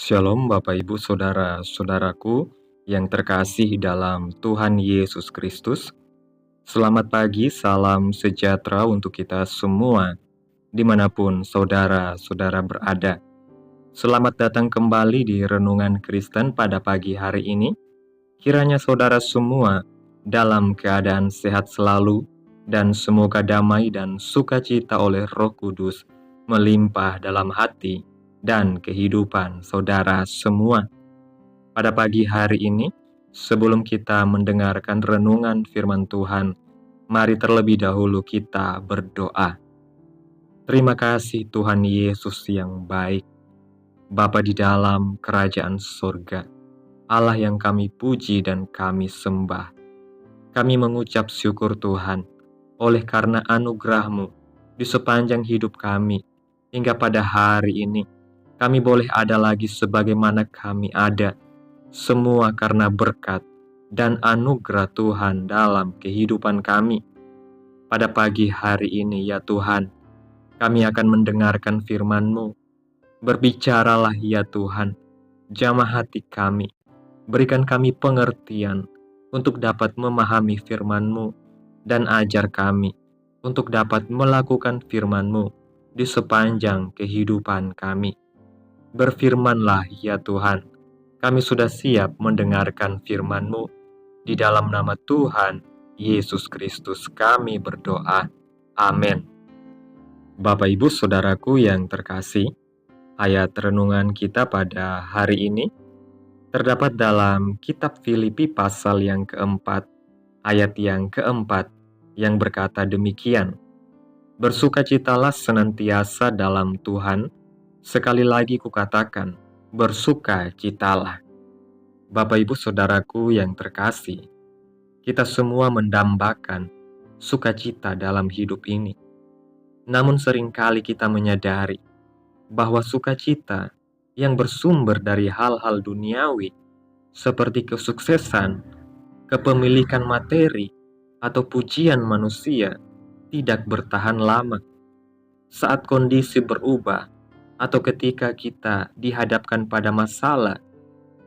Shalom Bapak Ibu Saudara-saudaraku yang terkasih dalam Tuhan Yesus Kristus. Selamat pagi, salam sejahtera untuk kita semua dimanapun saudara-saudara berada. Selamat datang kembali di Renungan Kristen pada pagi hari ini. Kiranya saudara semua dalam keadaan sehat selalu dan semoga damai dan sukacita oleh Roh Kudus melimpah dalam hati dan kehidupan saudara semua. Pada pagi hari ini, sebelum kita mendengarkan renungan firman Tuhan, mari terlebih dahulu kita berdoa. Terima kasih Tuhan Yesus yang baik, Bapa di dalam kerajaan surga, Allah yang kami puji dan kami sembah. Kami mengucap syukur Tuhan, oleh karena anugerah-Mu di sepanjang hidup kami, hingga pada hari ini, kami boleh ada lagi sebagaimana kami ada, semua karena berkat dan anugerah Tuhan dalam kehidupan kami. Pada pagi hari ini ya Tuhan, kami akan mendengarkan firman-Mu. Berbicaralah ya Tuhan, jamah hati kami, berikan kami pengertian untuk dapat memahami firman-Mu, dan ajar kami untuk dapat melakukan firman-Mu di sepanjang kehidupan kami. Berfirmanlah ya Tuhan, kami sudah siap mendengarkan firman-Mu. Di dalam nama Tuhan Yesus Kristus kami berdoa. Amin. Bapak Ibu Saudaraku yang terkasih, ayat renungan kita pada hari ini terdapat dalam kitab Filipi pasal yang keempat, ayat yang keempat, yang berkata demikian. Bersukacitalah senantiasa dalam Tuhan, sekali lagi kukatakan, bersukacitalah. Bapak Ibu Saudaraku yang terkasih, kita semua mendambakan sukacita dalam hidup ini. Namun seringkali kita menyadari bahwa sukacita yang bersumber dari hal-hal duniawi seperti kesuksesan, kepemilikan materi, atau pujian manusia tidak bertahan lama. Saat kondisi berubah atau ketika kita dihadapkan pada masalah,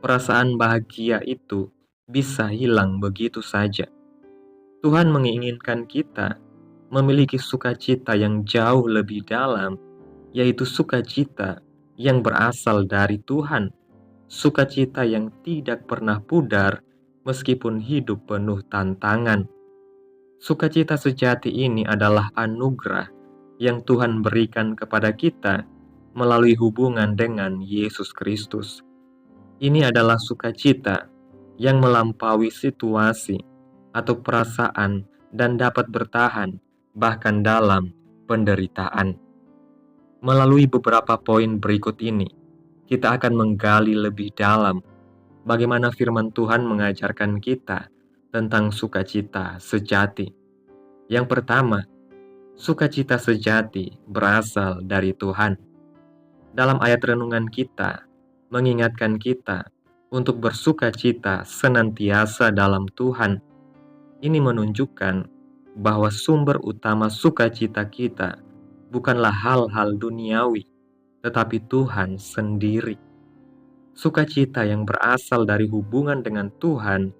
perasaan bahagia itu bisa hilang begitu saja. Tuhan menginginkan kita memiliki sukacita yang jauh lebih dalam, yaitu sukacita yang berasal dari Tuhan, sukacita yang tidak pernah pudar meskipun hidup penuh tantangan. Sukacita sejati ini adalah anugerah yang Tuhan berikan kepada kita melalui hubungan dengan Yesus Kristus. Ini adalah sukacita yang melampaui situasi atau perasaan dan dapat bertahan bahkan dalam penderitaan. Melalui beberapa poin berikut ini, kita akan menggali lebih dalam bagaimana firman Tuhan mengajarkan kita tentang sukacita sejati. Yang pertama, sukacita sejati berasal dari Tuhan. Dalam ayat renungan kita, mengingatkan kita untuk bersukacita senantiasa dalam Tuhan. Ini menunjukkan bahwa sumber utama sukacita kita bukanlah hal-hal duniawi, tetapi Tuhan sendiri. Sukacita yang berasal dari hubungan dengan Tuhan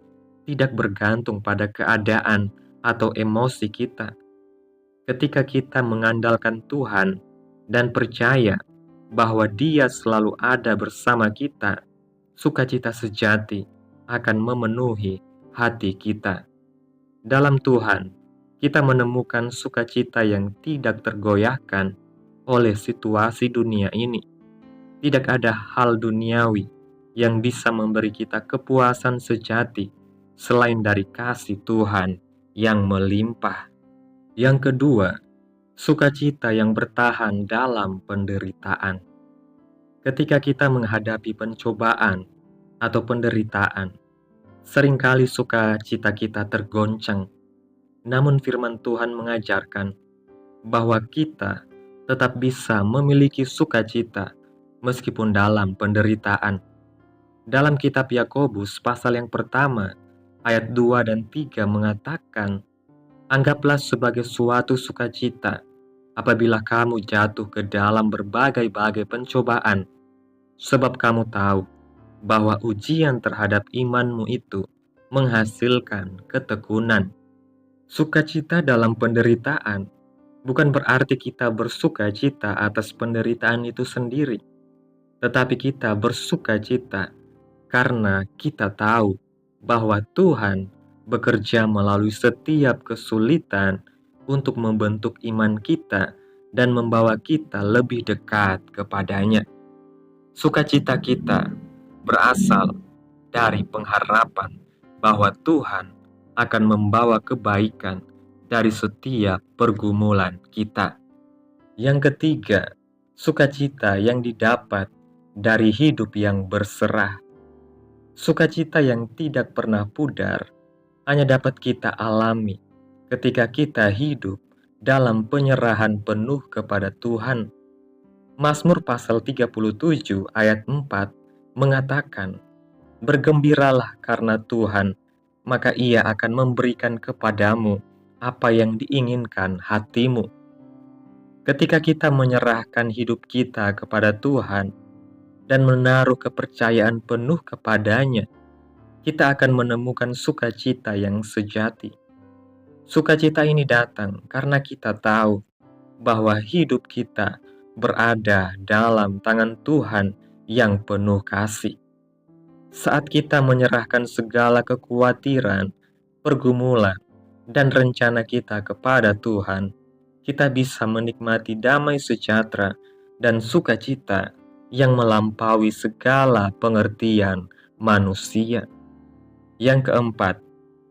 tidak bergantung pada keadaan atau emosi kita. Ketika kita mengandalkan Tuhan dan percaya bahwa Dia selalu ada bersama kita, sukacita sejati akan memenuhi hati kita. Dalam Tuhan, kita menemukan sukacita yang tidak tergoyahkan oleh situasi dunia ini. Tidak ada hal duniawi yang bisa memberi kita kepuasan sejati selain dari kasih Tuhan yang melimpah. Yang kedua, sukacita yang bertahan dalam penderitaan. Ketika kita menghadapi pencobaan atau penderitaan, seringkali sukacita kita tergoncang. Namun firman Tuhan mengajarkan bahwa kita tetap bisa memiliki sukacita meskipun dalam penderitaan. Dalam kitab Yakobus pasal yang pertama, ayat 2 dan 3 mengatakan, anggaplah sebagai suatu sukacita apabila kamu jatuh ke dalam berbagai-bagai pencobaan, Sebab kamu tahu bahwa ujian terhadap imanmu itu menghasilkan ketekunan. Sukacita dalam penderitaan bukan berarti kita bersukacita atas penderitaan itu sendiri, tetapi kita bersukacita karena kita tahu bahwa Tuhan bekerja melalui setiap kesulitan untuk membentuk iman kita dan membawa kita lebih dekat kepadanya. Sukacita kita berasal dari pengharapan bahwa Tuhan akan membawa kebaikan dari setiap pergumulan kita. Yang ketiga, sukacita yang didapat dari hidup yang berserah. Sukacita yang tidak pernah pudar hanya dapat kita alami ketika kita hidup dalam penyerahan penuh kepada Tuhan. Mazmur pasal 37 ayat 4 mengatakan, "Bergembiralah karena Tuhan, maka Ia akan memberikan kepadamu apa yang diinginkan hatimu." Ketika kita menyerahkan hidup kita kepada Tuhan dan menaruh kepercayaan penuh kepadanya, kita akan menemukan sukacita yang sejati. Sukacita ini datang karena kita tahu bahwa hidup kita berada dalam tangan Tuhan yang penuh kasih. Saat kita menyerahkan segala kekhawatiran, pergumulan, dan rencana kita kepada Tuhan, kita bisa menikmati damai sejahtera dan sukacita yang melampaui segala pengertian manusia. Yang keempat,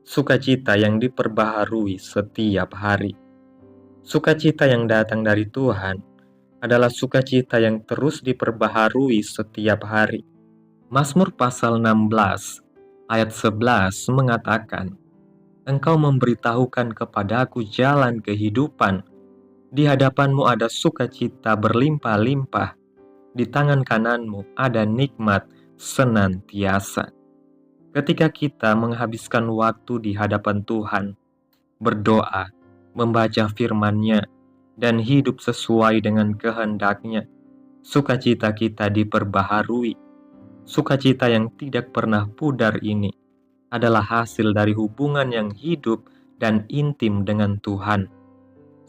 sukacita yang diperbaharui setiap hari. Sukacita yang datang dari Tuhan adalah sukacita yang terus diperbaharui setiap hari. Mazmur pasal 16 ayat 11 mengatakan, "Engkau memberitahukan kepadaku jalan kehidupan. Di hadapanmu ada sukacita berlimpah-limpah. Di tangan kananmu ada nikmat senantiasa." Ketika kita menghabiskan waktu di hadapan Tuhan, berdoa, membaca firman-Nya, dan hidup sesuai dengan kehendak-Nya, sukacita kita diperbaharui. Sukacita yang tidak pernah pudar ini adalah hasil dari hubungan yang hidup dan intim dengan Tuhan.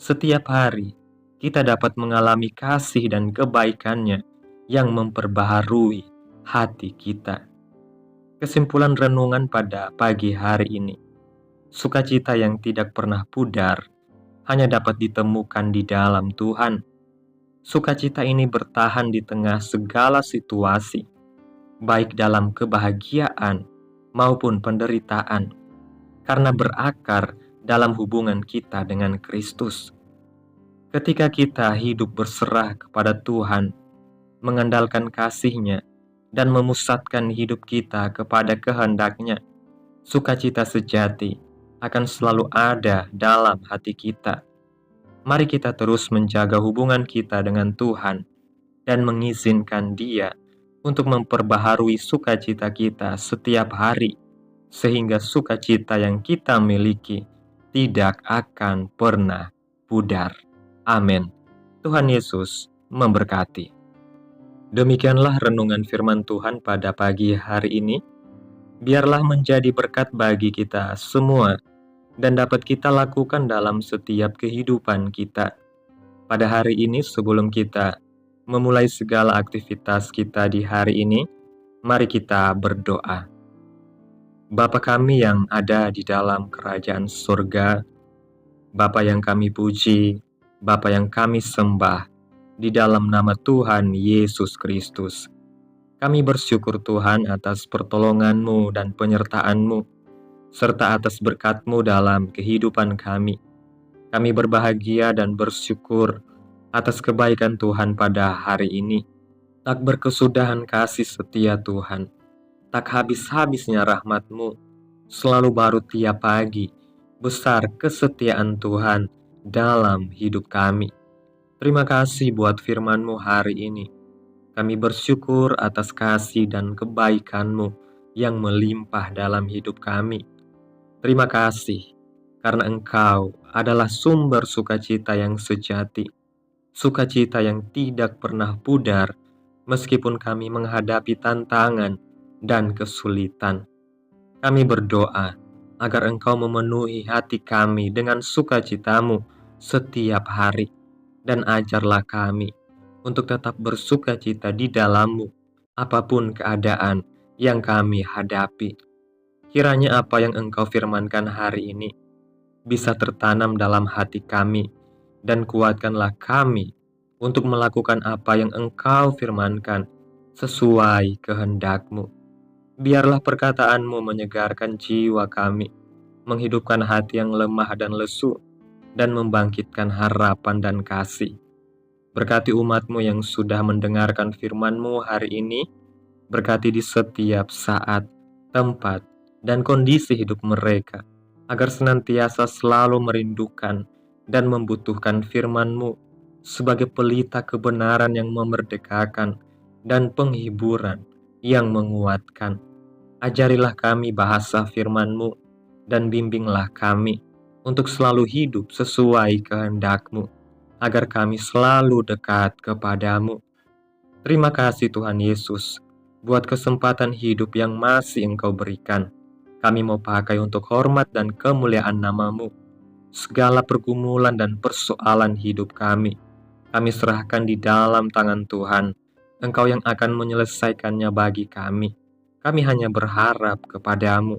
Setiap hari, kita dapat mengalami kasih dan kebaikan-Nya yang memperbaharui hati kita. Kesimpulan renungan pada pagi hari ini, sukacita yang tidak pernah pudar hanya dapat ditemukan di dalam Tuhan. Sukacita ini bertahan di tengah segala situasi, baik dalam kebahagiaan maupun penderitaan, karena berakar dalam hubungan kita dengan Kristus. Ketika kita hidup berserah kepada Tuhan, mengandalkan kasih-Nya, dan memusatkan hidup kita kepada kehendak-Nya, sukacita sejati akan selalu ada dalam hati kita. Mari kita terus menjaga hubungan kita dengan Tuhan dan mengizinkan Dia untuk memperbaharui sukacita kita setiap hari, sehingga sukacita yang kita miliki tidak akan pernah pudar. Amin. Tuhan Yesus memberkati. Demikianlah renungan firman Tuhan pada pagi hari ini. Biarlah menjadi berkat bagi kita semua dan dapat kita lakukan dalam setiap kehidupan kita. Pada hari ini, sebelum kita memulai segala aktivitas kita di hari ini, mari kita berdoa. Bapa kami yang ada di dalam kerajaan surga, Bapa yang kami puji, Bapa yang kami sembah, di dalam nama Tuhan Yesus Kristus. Kami bersyukur Tuhan atas pertolongan-Mu dan penyertaan-Mu, serta atas berkat-Mu dalam kehidupan kami. Kami berbahagia dan bersyukur atas kebaikan Tuhan pada hari ini. Tak berkesudahan kasih setia Tuhan, tak habis-habisnya rahmat-Mu, selalu baru tiap pagi. Besar kesetiaan Tuhan dalam hidup kami. Terima kasih buat firman-Mu hari ini. Kami bersyukur atas kasih dan kebaikan-Mu yang melimpah dalam hidup kami. Terima kasih, karena Engkau adalah sumber sukacita yang sejati, sukacita yang tidak pernah pudar, meskipun kami menghadapi tantangan dan kesulitan. Kami berdoa agar Engkau memenuhi hati kami dengan sukacita-Mu setiap hari, dan ajarlah kami untuk tetap bersukacita di dalam-Mu, apapun keadaan yang kami hadapi. Kiranya apa yang Engkau firmankan hari ini bisa tertanam dalam hati kami, dan kuatkanlah kami untuk melakukan apa yang Engkau firmankan sesuai kehendak-Mu. Biarlah perkataan-Mu menyegarkan jiwa kami, menghidupkan hati yang lemah dan lesu, dan membangkitkan harapan dan kasih. Berkati umat-Mu yang sudah mendengarkan firman-Mu hari ini, berkati di setiap saat, tempat, dan kondisi hidup mereka, agar senantiasa selalu merindukan dan membutuhkan firman-Mu sebagai pelita kebenaran yang memerdekakan dan penghiburan yang menguatkan. Ajarilah kami bahasa firman-Mu dan bimbinglah kami untuk selalu hidup sesuai kehendak-Mu, agar kami selalu dekat kepadamu. Terima kasih Tuhan Yesus, buat kesempatan hidup yang masih Engkau berikan. Kami mau pakai untuk hormat dan kemuliaan nama-Mu. Segala pergumulan dan persoalan hidup kami serahkan di dalam tangan Tuhan. Engkau yang akan menyelesaikannya bagi kami. Kami hanya berharap kepadamu.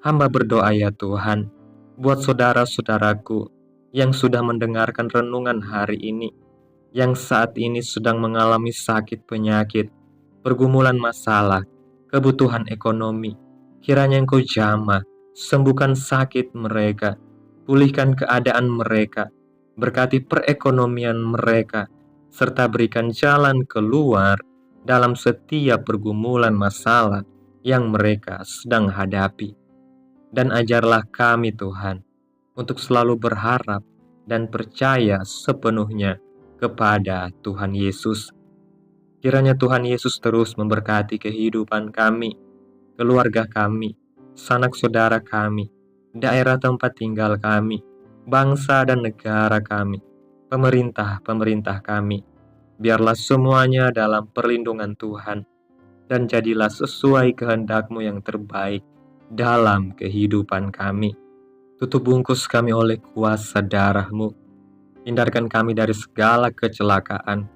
Hamba berdoa ya Tuhan, buat saudara-saudaraku yang sudah mendengarkan renungan hari ini, yang saat ini sedang mengalami sakit penyakit, pergumulan masalah, kebutuhan ekonomi. Kiranya Engkau jamah, sembuhkan sakit mereka, pulihkan keadaan mereka, berkati perekonomian mereka, serta berikan jalan keluar dalam setiap pergumulan masalah yang mereka sedang hadapi. Dan ajarlah kami Tuhan, untuk selalu berharap dan percaya sepenuhnya kepada Tuhan Yesus. Kiranya Tuhan Yesus terus memberkati kehidupan kami, keluarga kami, sanak saudara kami, daerah tempat tinggal kami, bangsa dan negara kami, pemerintah-pemerintah kami. Biarlah semuanya dalam perlindungan Tuhan, dan jadilah sesuai kehendak-Mu yang terbaik dalam kehidupan kami. Tutup bungkus kami oleh kuasa darah-Mu. Hindarkan kami dari segala kecelakaan,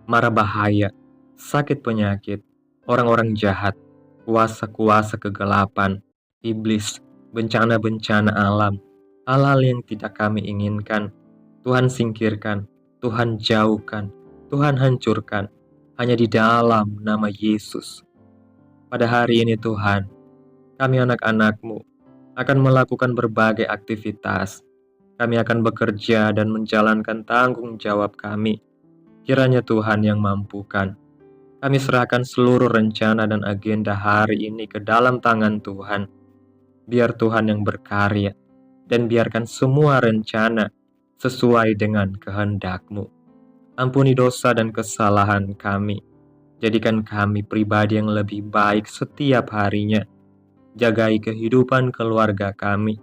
mara bahaya, sakit penyakit, orang-orang jahat, kuasa-kuasa kegelapan, iblis, bencana-bencana alam, hal-hal yang tidak kami inginkan. Tuhan singkirkan, Tuhan jauhkan, Tuhan hancurkan, hanya di dalam nama Yesus. Pada hari ini Tuhan, kami anak-anak-Mu akan melakukan berbagai aktivitas. Kami akan bekerja dan menjalankan tanggung jawab kami. Kiranya Tuhan yang mampukan. Kami serahkan seluruh rencana dan agenda hari ini ke dalam tangan Tuhan. Biar Tuhan yang berkarya, dan biarkan semua rencana sesuai dengan kehendak-Mu. Ampuni dosa dan kesalahan kami. Jadikan kami pribadi yang lebih baik setiap harinya. Jagai kehidupan keluarga kami,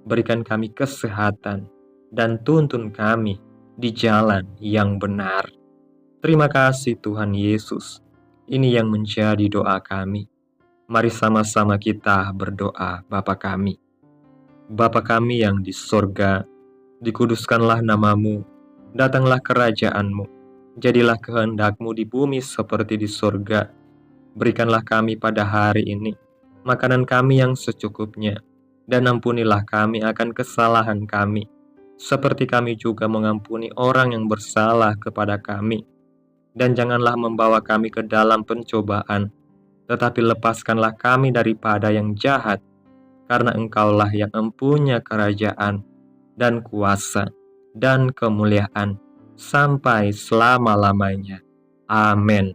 berikan kami kesehatan, dan tuntun kami di jalan yang benar. Terima kasih Tuhan Yesus. Ini yang menjadi doa kami. Mari sama-sama kita berdoa. Bapa kami. Bapa kami yang di sorga, dikuduskanlah nama-Mu, datanglah kerajaan-Mu, jadilah kehendak-Mu di bumi seperti di sorga. Berikanlah kami pada hari ini makanan kami yang secukupnya, dan ampunilah kami akan kesalahan kami, seperti kami juga mengampuni orang yang bersalah kepada kami. Dan janganlah membawa kami ke dalam pencobaan, tetapi lepaskanlah kami daripada yang jahat, karena Engkaulah yang mempunyai kerajaan, dan kuasa, dan kemuliaan, sampai selama-lamanya. Amin.